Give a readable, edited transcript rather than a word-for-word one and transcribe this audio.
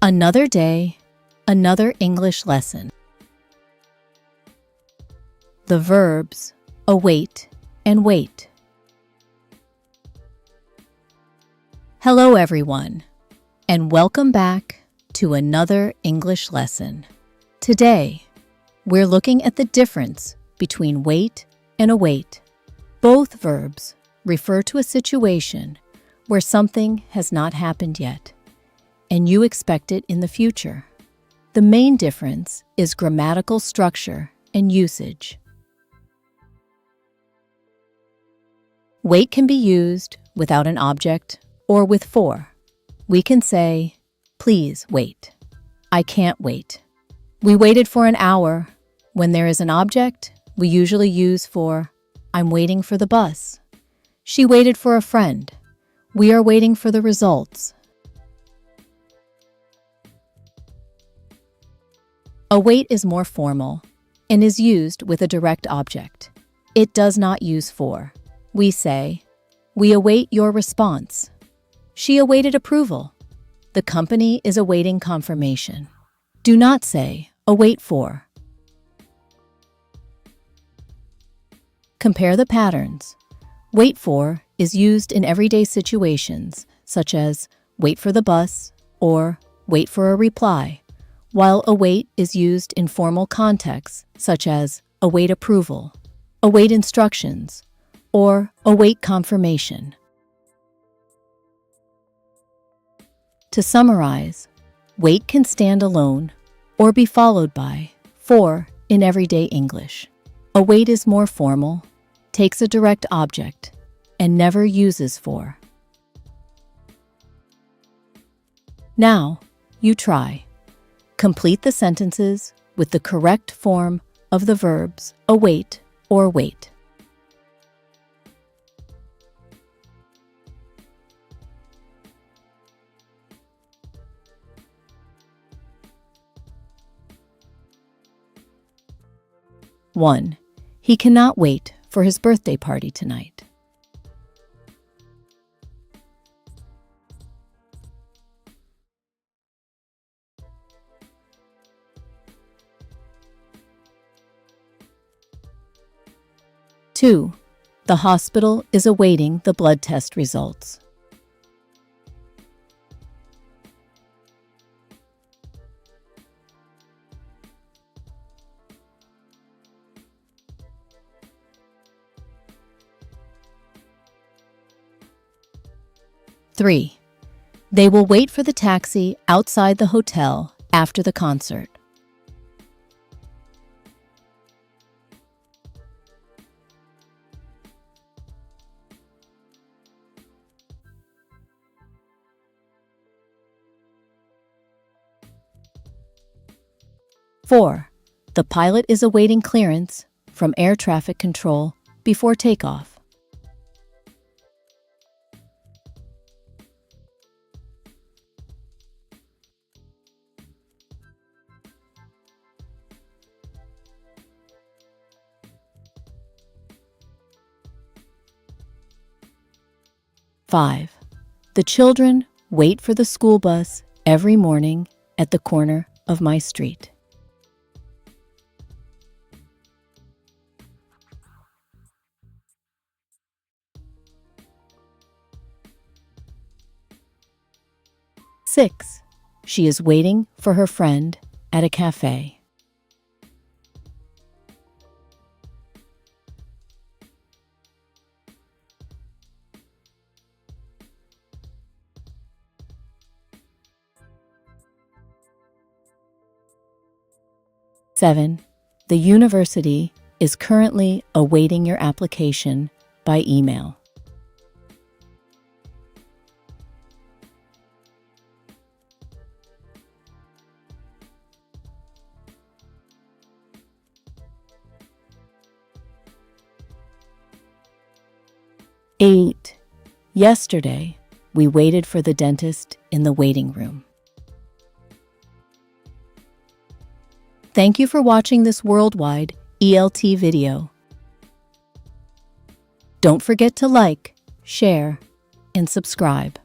Another day, another English lesson. The verbs await and wait. Hello everyone, and welcome back to another English lesson. Today, we're looking at the difference between wait and await. Both verbs refer to a situation where something has not happened yet, and you expect it in the future. The main difference is grammatical structure and usage. Wait can be used without an object or with for. We can say, please wait. I can't wait. We waited for an hour. When there is an object, we usually use for, I'm waiting for the bus. She waited for a friend. We are waiting for the results. Await is more formal and is used with a direct object. It does not use for. We say, we await your response. She awaited approval. The company is awaiting confirmation. Do not say, await for. Compare the patterns. Wait for is used in everyday situations, such as wait for the bus or wait for a reply, while await is used in formal contexts, such as await approval, await instructions, or await confirmation. To summarize, wait can stand alone or be followed by for in everyday English. Await is more formal, takes a direct object, and never uses for. Now, you try. Complete the sentences with the correct form of the verbs await or wait. One, he cannot wait for his birthday party tonight. Two, the hospital is awaiting the blood test results. Three, they will wait for the taxi outside the hotel after the concert. Four, the pilot is awaiting clearance from air traffic control before takeoff. Five, the children wait for the school bus every morning at the corner of my street. Six, she is waiting for her friend at a cafe. Seven, the university is currently awaiting your application by email. Eight, yesterday, we waited for the dentist in the waiting room. Thank you for watching this worldwide ELT video. Don't forget to like, share, and subscribe.